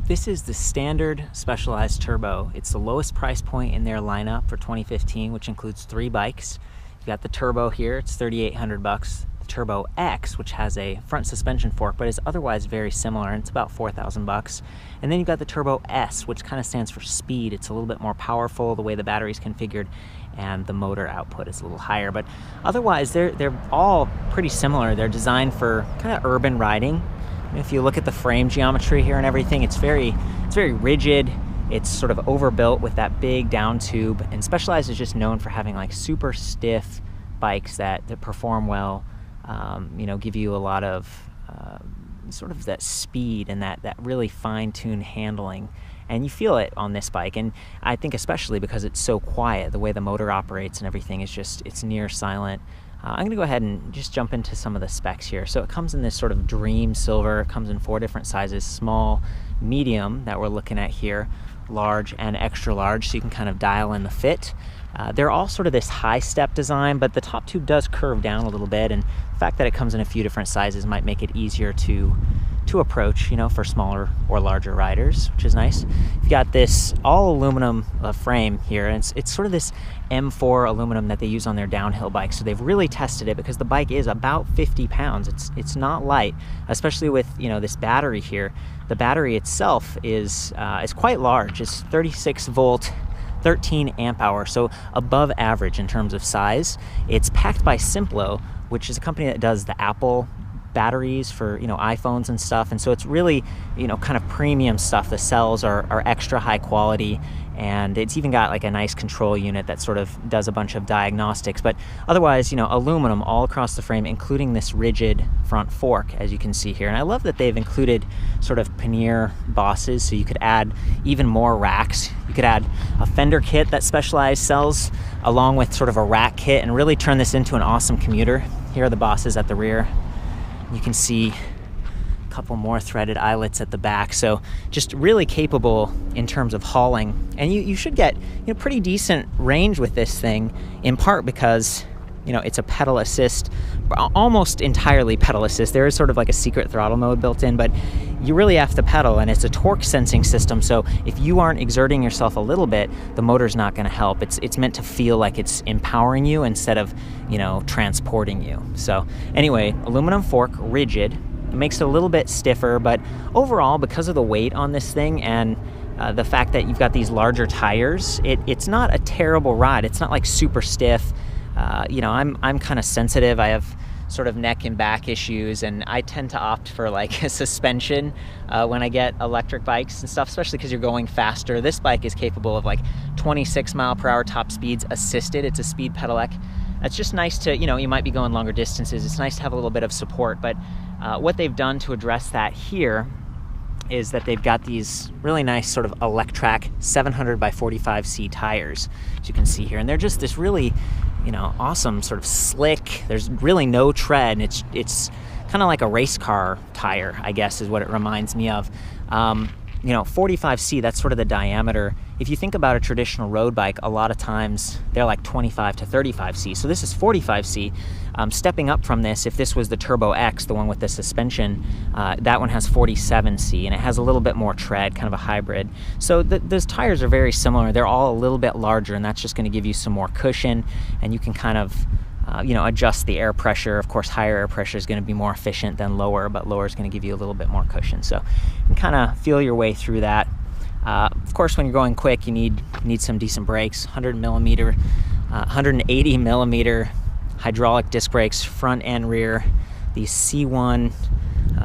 This is the standard Specialized Turbo. It's the lowest price point in their lineup for 2015, which includes 3 bikes. You got the Turbo here, it's $3,800. The Turbo X, which has a front suspension fork, but is otherwise very similar, and it's about $4,000. And then you've got the Turbo S, which kind of stands for speed. It's a little bit more powerful, the way the battery's configured, and the motor output is a little higher. But otherwise, they're all pretty similar. They're designed for kind of urban riding. If you look at the frame geometry here and everything, it's very rigid. It's sort of overbuilt with that big down tube, and Specialized is just known for having like super stiff bikes that perform well, give you a lot of sort of that speed and that really fine-tuned handling. And you feel it on this bike, and I think especially because it's so quiet, the way the motor operates and everything is just, it's near silent. I'm going to go ahead and just jump into some of the specs here. So it comes in this sort of dream silver. It comes in 4 different sizes: small, medium that we're looking at here, large, and extra large, so you can kind of dial in the fit. They're all sort of this high step design, but the top tube does curve down a little bit, and the fact that it comes in a few different sizes might make it easier to approach, for smaller or larger riders, which is nice. You've got this all aluminum frame here, and it's sort of this M4 aluminum that they use on their downhill bikes. So they've really tested it because the bike is about 50 pounds. It's not light, especially with this battery here. The battery itself is quite large. It's 36 volt. 13 amp hour, so above average in terms of size. It's packed by Simplo, which is a company that does the Apple batteries for iPhones and stuff, and so it's really kind of premium stuff. The cells are extra high quality, and it's even got like a nice control unit that sort of does a bunch of diagnostics. But otherwise, aluminum all across the frame, including this rigid front fork, as you can see here. And I love that they've included sort of pannier bosses, so you could add even more racks. You could add a fender kit that Specialized sells along with sort of a rack kit and really turn this into an awesome commuter. Here are the bosses at the rear. You can see a couple more threaded eyelets at the back, so just really capable in terms of hauling. And you should get pretty decent range with this thing, in part because it's a pedal assist, almost entirely pedal assist. There is sort of like a secret throttle mode built in, but you really have to pedal, and it's a torque sensing system, so if you aren't exerting yourself a little bit, the motor's not going to help. It's meant to feel like it's empowering you instead of transporting you. So anyway, aluminum fork, rigid. It makes it a little bit stiffer, but overall, because of the weight on this thing and the fact that you've got these larger tires, it's not a terrible ride. It's not like super stiff. I'm kind of sensitive. I have sort of neck and back issues, and I tend to opt for like a suspension when I get electric bikes and stuff, especially because you're going faster. This bike is capable of like 26 mile per hour top speeds assisted. It's a speed pedelec. It's just nice to, you might be going longer distances. It's nice to have a little bit of support, but what they've done to address that here is that they've got these really nice sort of Electrac 700 by 45C tires, as you can see here. And they're just this really, awesome sort of slick. There's really no tread. It's kind of like a race car tire, I guess, is what it reminds me of. 45C, that's sort of the diameter. If you think about a traditional road bike, a lot of times they're like 25 to 35C. So this is 45C. Stepping up from this, if this was the Turbo X, the one with the suspension, that one has 47C, and it has a little bit more tread, kind of a hybrid. So those tires are very similar. They're all a little bit larger, and that's just going to give you some more cushion, and you can kind of adjust the air pressure. Of course, higher air pressure is going to be more efficient than lower, but lower is going to give you a little bit more cushion. So you can kind of feel your way through that. Of course, when you're going quick, you need some decent brakes. 180 millimeter hydraulic disc brakes, front and rear. These C1,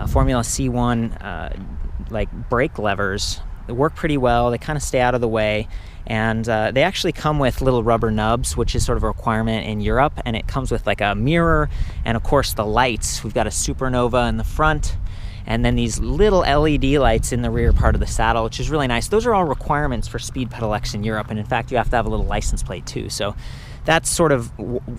Formula C1 like brake levers, they work pretty well. They kind of stay out of the way. And they actually come with little rubber nubs, which is sort of a requirement in Europe, and it comes with like a mirror and of course the lights. We've got a supernova in the front, and then these little LED lights in the rear part of the saddle, which is really nice. Those are all requirements for speed pedelecs in Europe, and in fact you have to have a little license plate too. So that's sort of,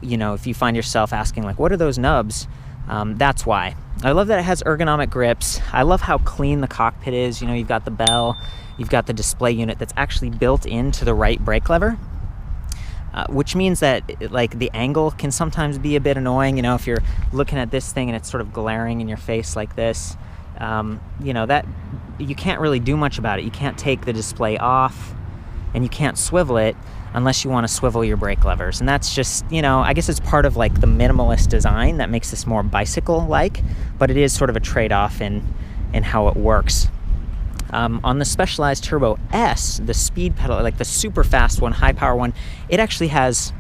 if you find yourself asking like, what are those nubs? That's why. I love that it has ergonomic grips. I love how clean the cockpit is. You've got the bell, you've got the display unit that's actually built into the right brake lever, which means that like the angle can sometimes be a bit annoying. If you're looking at this thing and it's sort of glaring in your face like this, that you can't really do much about it. You can't take the display off, and you can't swivel it unless you want to swivel your brake levers. And that's just, you know, I guess it's part of like the minimalist design that makes this more bicycle-like, but it is sort of a trade-off in how it works. On the Specialized Turbo S, the speed pedal, like the super fast one, high power one, it actually has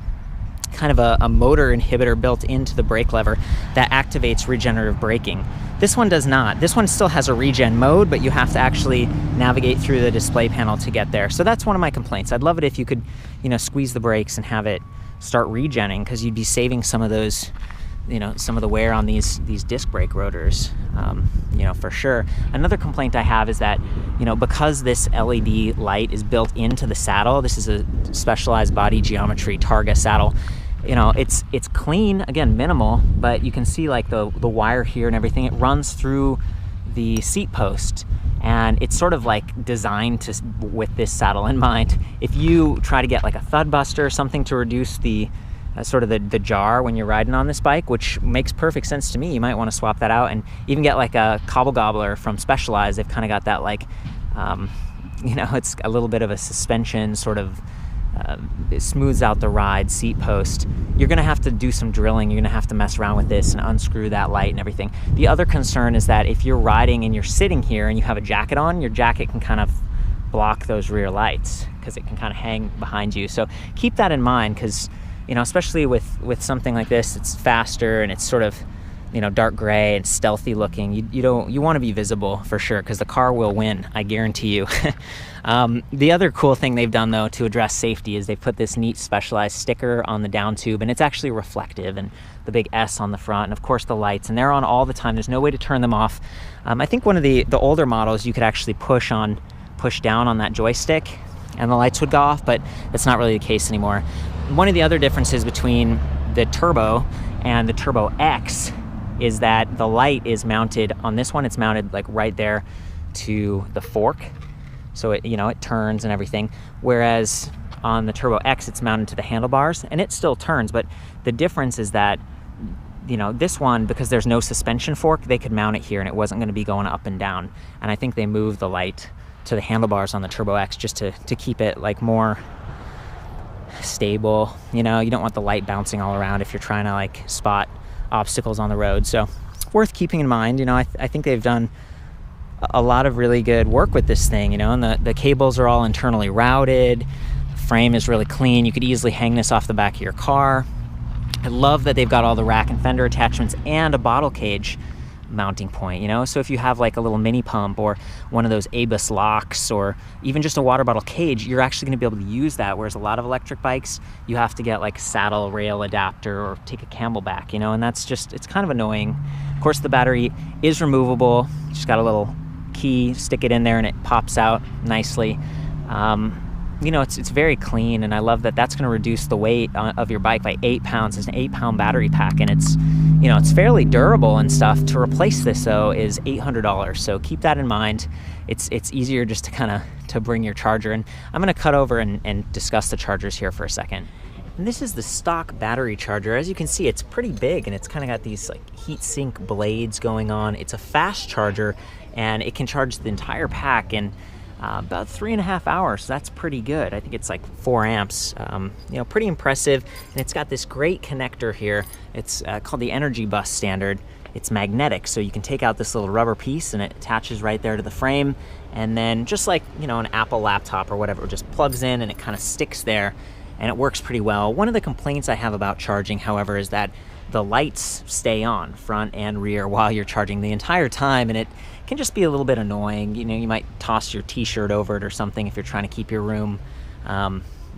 kind of a motor inhibitor built into the brake lever that activates regenerative braking. This one does not. This one still has a regen mode, but you have to actually navigate through the display panel to get there. So that's one of my complaints. I'd love it if you could, you know, squeeze the brakes and have it start regenning, because you'd be saving some of those, you know, some of the wear on these disc brake rotors, you know, for sure. Another complaint I have is that, you know, because this LED light is built into the saddle, this is a Specialized Body Geometry Targa saddle, you know, it's clean, again, minimal, but you can see like the wire here and everything. It runs through the seat post, and it's sort of like designed to, with this saddle in mind. If you try to get like a thud buster or something to reduce the sort of the jar when you're riding on this bike, which makes perfect sense to me, you might want to swap that out, and even get like a cobble gobbler from Specialized. They've kind of got that like, you know, it's a little bit of a suspension sort of, it smooths out the ride seat post. You're gonna have to do some drilling. You're gonna have to mess around with this and unscrew that light and everything. The other concern is that if you're riding and you're sitting here and you have a jacket on, your jacket can kind of block those rear lights because it can kind of hang behind you. So keep that in mind, because, you know, especially with something like this, it's faster and it's sort of, you know, dark gray and stealthy looking. You want to be visible for sure, because the car will win, I guarantee you. The other cool thing they've done though to address safety is they put this neat Specialized sticker on the down tube, and it's actually reflective, and the big S on the front, and of course the lights, and they're on all the time. There's no way to turn them off. I think one of the older models you could actually push down on that joystick and the lights would go off, but that's not really the case anymore. One of the other differences between the Turbo and the Turbo X is that the light is mounted on this one. It's mounted like right there to the fork, so it, you know, it turns and everything, whereas on the Turbo X it's mounted to the handlebars, and it still turns. But the difference is that, you know, this one, because there's no suspension fork, they could mount it here and it wasn't going to be going up and down. And I think they moved the light to the handlebars on the Turbo X just to keep it like more stable. You know, you don't want the light bouncing all around if you're trying to like spot obstacles on the road. So worth keeping in mind. You know, I think they've done a lot of really good work with this thing, you know, and the cables are all internally routed. Frame is really clean. You could easily hang this off the back of your car. I love that they've got all the rack and fender attachments and a bottle cage mounting point, you know, so if you have like a little mini pump or one of those ABUS locks or even just a water bottle cage, you're actually going to be able to use that, whereas a lot of electric bikes, you have to get like saddle rail adapter or take a Camelback, you know, and that's just, it's kind of annoying. Of course, the battery is removable. Just got a little key, stick it in there and it pops out nicely. You know, it's very clean, and I love that that's going to reduce the weight of your bike by 8 pounds. It's an 8-pound battery pack, and it's, you know, it's fairly durable and stuff. To replace this though is $800, so keep that in mind. It's easier just to kind of to bring your charger, and I'm going to cut over and discuss the chargers here for a second. And this is the stock battery charger. As you can see, it's pretty big, and it's kind of got these like heat sink blades going on. It's a fast charger, and it can charge the entire pack in about 3.5 hours. So that's pretty good. I think it's like 4 amps. You know, pretty impressive. And it's got this great connector here. It's called the Energy Bus Standard. It's magnetic, so you can take out this little rubber piece and it attaches right there to the frame. And then just like, you know, an Apple laptop or whatever, it just plugs in and it kind of sticks there, and it works pretty well. One of the complaints I have about charging, however, is that the lights stay on front and rear while you're charging the entire time, and it can just be a little bit annoying. You know, you might toss your t-shirt over it or something if you're trying to keep your room,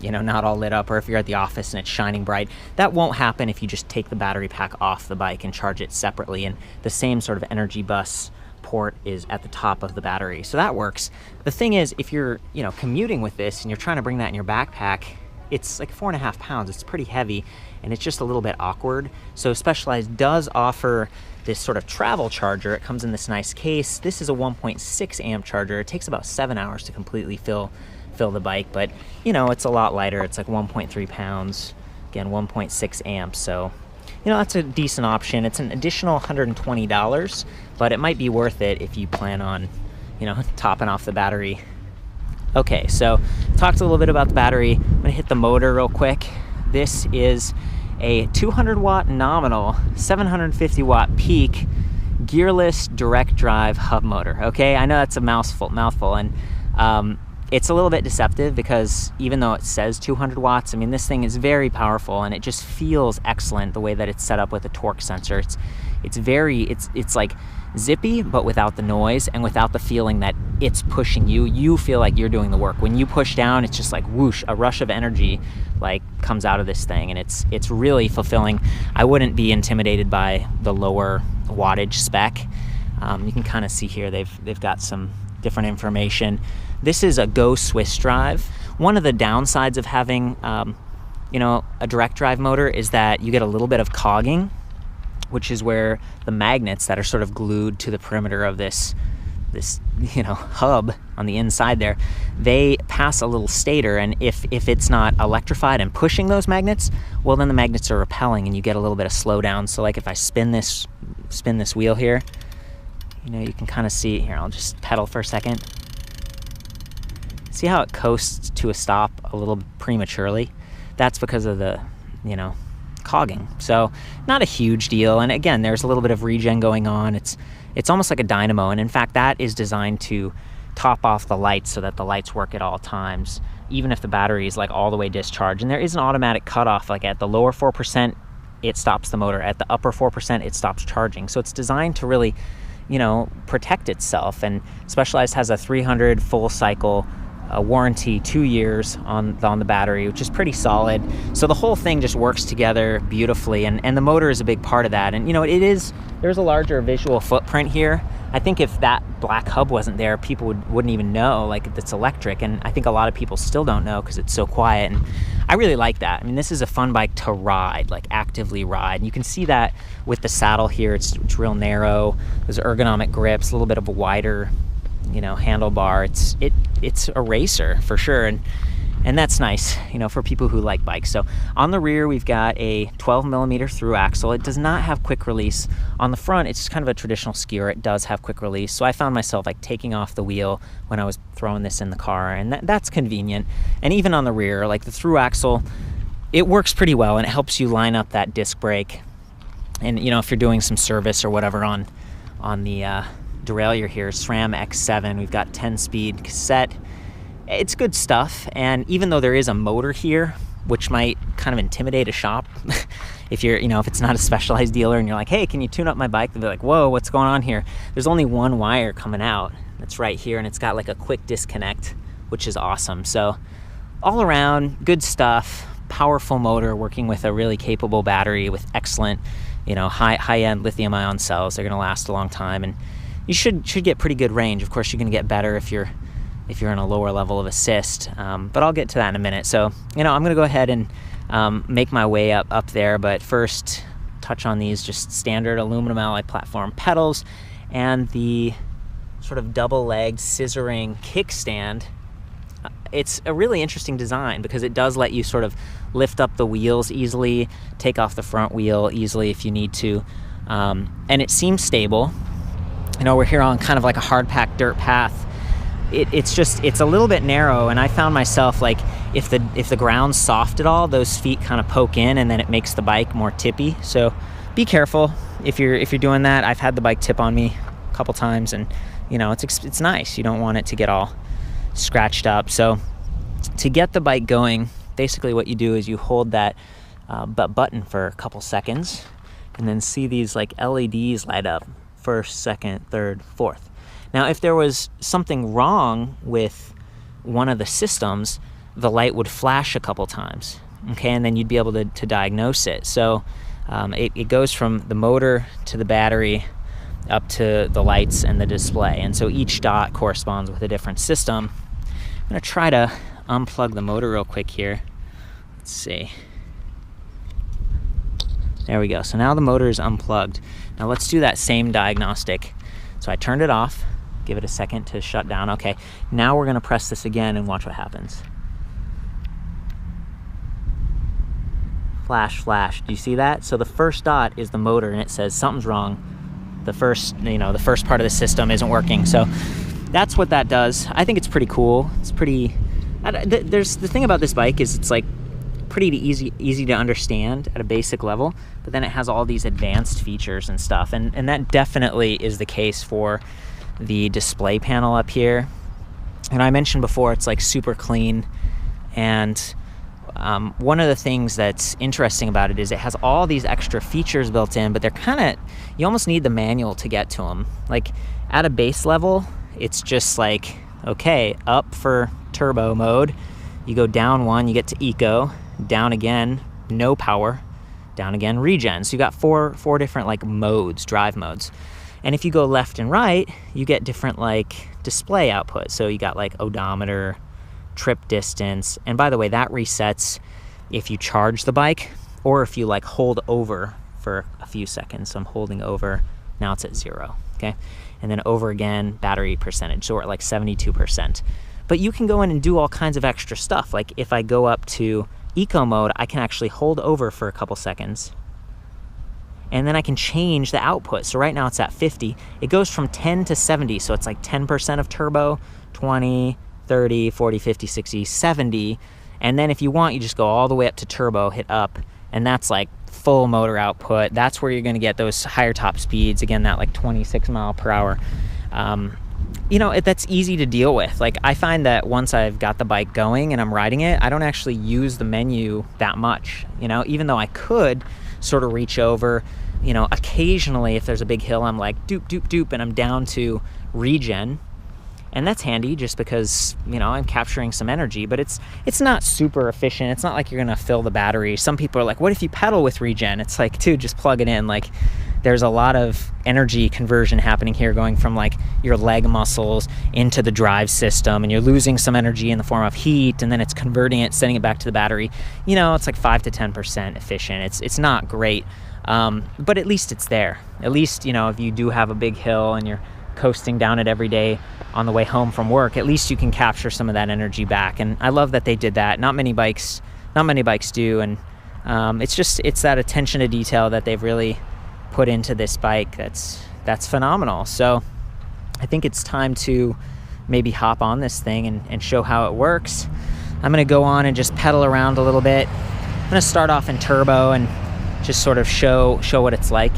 you know, not all lit up, or if you're at the office and it's shining bright. That won't happen if you just take the battery pack off the bike and charge it separately, and the same sort of Energy Bus port is at the top of the battery, so that works. The thing is, if you're, you know, commuting with this and you're trying to bring that in your backpack, it's like 4.5 pounds. It's pretty heavy, and it's just a little bit awkward. So Specialized does offer this sort of travel charger. It comes in this nice case. This is a 1.6 amp charger. It takes about 7 hours to completely fill the bike, but you know, it's a lot lighter. It's like 1.3 pounds, again 1.6 amps, so you know, that's a decent option. It's an additional $120, but it might be worth it if you plan on, you know, topping off the battery. Okay, so talked a little bit about the battery. I'm gonna hit the motor real quick. This is a 200 watt nominal, 750 watt peak, gearless direct drive hub motor. Okay, I know that's a mouthful, and it's a little bit deceptive because even though it says 200 watts, I mean, this thing is very powerful and it just feels excellent the way that it's set up with a torque sensor. It's like zippy, but without the noise and without the feeling that it's pushing you. You feel like you're doing the work. When you push down, it's just like whoosh, a rush of energy like comes out of this thing, and it's really fulfilling. I wouldn't be intimidated by the lower wattage spec. You can kind of see here they've got some different information. This is a Go Swiss drive. One of the downsides of having you know, a direct drive motor is that you get a little bit of cogging, which is where the magnets that are sort of glued to the perimeter of this you know, hub on the inside there, they pass a little stator, and if it's not electrified and pushing those magnets, well, then the magnets are repelling and you get a little bit of slowdown. So like if I spin this wheel here, you know, you can kind of see here. I'll just pedal for a second. See how it coasts to a stop a little prematurely? That's because of the, you know, cogging. So not a huge deal. And again, there's a little bit of regen going on. It's almost like a dynamo. And in fact, that is designed to top off the lights so that the lights work at all times, even if the battery is like all the way discharged. And there is an automatic cutoff, like at the lower 4%, it stops the motor. At the upper 4%, it stops charging. So it's designed to really, you know, protect itself. And Specialized has a 300 full cycle warranty, 2 years on the battery, which is pretty solid. So the whole thing just works together beautifully, and the motor is a big part of that. And you know, there's a larger visual footprint here. I think if that black hub wasn't there, people wouldn't even know like it's electric, and I think a lot of people still don't know because it's so quiet. And I really like that. I mean, this is a fun bike to ride, like actively ride. And you can see that with the saddle here. It's real narrow. There's ergonomic grips, a little bit of a wider, you know, handlebar. It's a racer for sure, and that's nice, you know, for people who like bikes. So on the rear, we've got a 12mm through axle. It does not have quick release. On the front, it's just kind of a traditional skier. It does have quick release. So I found myself like taking off the wheel when I was throwing this in the car, and that's convenient. And even on the rear, like the through axle, it works pretty well, and it helps you line up that disc brake. And you know, if you're doing some service or whatever on the derailleur here, SRAM X7, we've got 10-speed cassette. It's good stuff, and even though there is a motor here, which might kind of intimidate a shop, if it's not a Specialized dealer and you're like, hey, can you tune up my bike? They'll be like, whoa, what's going on here? There's only one wire coming out. That's right here, and it's got like a quick disconnect, which is awesome. So all around, good stuff. Powerful motor working with a really capable battery with excellent, you know, high-end lithium-ion cells. They're gonna last a long time, and you should get pretty good range. Of course, you're gonna get better if you're in a lower level of assist, but I'll get to that in a minute. So, you know, I'm gonna go ahead and make my way up there, but first touch on these just standard aluminum alloy platform pedals and the sort of double-legged scissoring kickstand. It's a really interesting design because it does let you sort of lift up the wheels easily, take off the front wheel easily if you need to, and it seems stable. You know, we're here on kind of like a hard-packed dirt path. It's a little bit narrow, and I found myself like if the ground's soft at all, those feet kind of poke in, and then it makes the bike more tippy. So be careful if you're doing that. I've had the bike tip on me a couple times, and you know, it's nice. You don't want it to get all scratched up. So to get the bike going, basically what you do is you hold that button for a couple seconds, and then see these like LEDs light up. First, second, third, fourth. Now, if there was something wrong with one of the systems, the light would flash a couple times, okay, and then you'd be able to diagnose it. So it goes from the motor to the battery up to the lights and the display, and so each dot corresponds with a different system. I'm gonna try to unplug the motor real quick here. Let's see. There we go. So now the motor is unplugged. Now let's do that same diagnostic. So I turned it off, give it a second to shut down. Okay, now we're gonna press this again and watch what happens. Flash, flash. Do you see that? So the first dot is the motor, and it says something's wrong. The first part of the system isn't working. So that's what that does. I think it's pretty cool. It's pretty, there's the thing about this bike is it's like pretty easy to understand at a basic level, but then it has all these advanced features and stuff, and that definitely is the case for the display panel up here. And I mentioned before, it's like super clean, and one of the things that's interesting about it is it has all these extra features built in, but they're kind of, you almost need the manual to get to them. Like at a base level, it's just like, okay, up for turbo mode, you go down one, you get to eco, down again, no power, down again, regen. So you got four different like modes, drive modes. And if you go left and right, you get different like display output. So you got like odometer, trip distance, and by the way, that resets if you charge the bike or if you like hold over for a few seconds. So I'm holding over, now it's at 0, okay? And then over again, battery percentage, so we're at like 72%. But you can go in and do all kinds of extra stuff. Like if I go up to eco mode, I can actually hold over for a couple seconds, and then I can change the output. So right now it's at 50. It goes from 10 to 70, so it's like 10% of turbo, 20, 30, 40, 50, 60, 70. And then if you want, you just go all the way up to turbo, hit up, and that's like full motor output. That's where you're gonna get those higher top speeds. Again, that like 26 mile per hour. You know, that's easy to deal with. Like I find that once I've got the bike going and I'm riding it, I don't actually use the menu that much, you know, even though I could sort of reach over, you know, occasionally if there's a big hill, I'm like doop, doop, doop, and I'm down to regen. And that's handy just because, you know, I'm capturing some energy, but it's not super efficient. It's not like you're gonna fill the battery. Some people are like, what if you pedal with regen? It's like, dude, just plug it in. Like there's a lot of energy conversion happening here, going from like your leg muscles into the drive system, and you're losing some energy in the form of heat, and then it's converting it, sending it back to the battery. You know, it's like 5 to 10% efficient. It's not great, but at least it's there. At least, you know, if you do have a big hill and you're coasting down it every day on the way home from work, at least you can capture some of that energy back. And I love that they did that. Not many bikes do, and it's that attention to detail that they've really put into this bike that's phenomenal. So I think it's time to maybe hop on this thing and show how it works. I'm gonna go on and just pedal around a little bit. I'm gonna start off in turbo and just sort of show what it's like.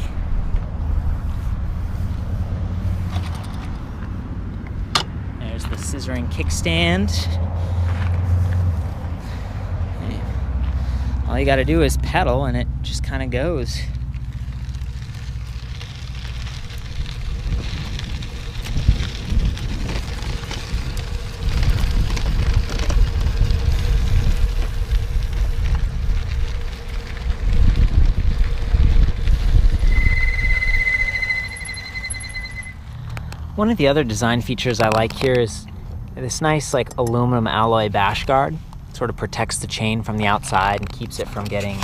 There's the scissoring kickstand. All you gotta do is pedal and it just kind of goes. One of the other design features I like here is this nice like aluminum alloy bash guard. It sort of protects the chain from the outside and keeps it from getting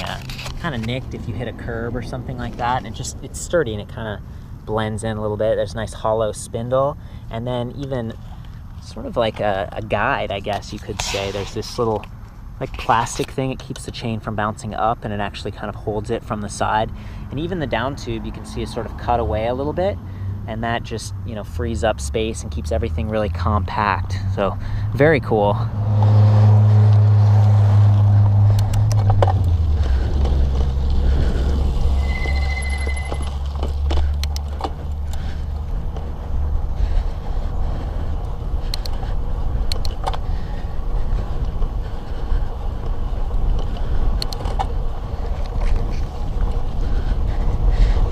kind of nicked if you hit a curb or something like that. And it's sturdy and it kind of blends in a little bit. There's a nice hollow spindle, and then even sort of like a guide, I guess you could say. There's this little like plastic thing. It keeps the chain from bouncing up, and it actually kind of holds it from the side. And even the down tube, you can see is sort of cut away a little bit, and that just, you know, frees up space and keeps everything really compact. So very cool.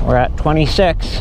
We're at 26.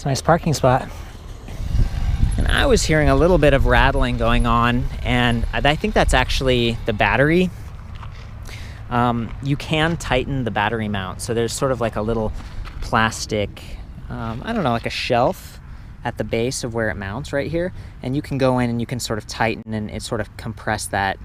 It's a nice parking spot. And I was hearing a little bit of rattling going on, and I think that's actually the battery. You can tighten the battery mount. So there's sort of like a little plastic, I don't know, like a shelf at the base of where it mounts right here. And you can go in and you can sort of tighten and it sort of compress that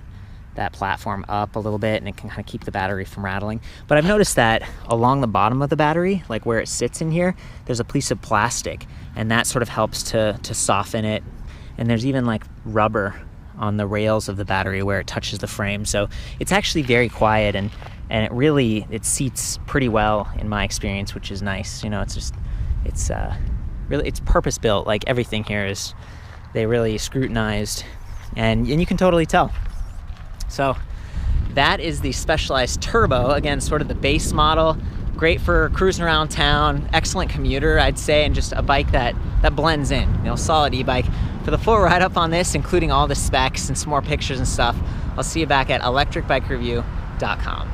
platform up a little bit, and it can kind of keep the battery from rattling. But I've noticed that along the bottom of the battery, like where it sits in here, there's a piece of plastic, and that sort of helps to soften it. And there's even like rubber on the rails of the battery where it touches the frame. So it's actually very quiet, and it seats pretty well in my experience, which is nice. You know, it's really, it's purpose built. Like everything here is, they really scrutinized, and you can totally tell. So that is the Specialized Turbo. Again, sort of the base model. Great for cruising around town. Excellent commuter, I'd say, and just a bike that blends in. You know, solid e-bike. For the full write-up on this, including all the specs and some more pictures and stuff, I'll see you back at electricbikereview.com.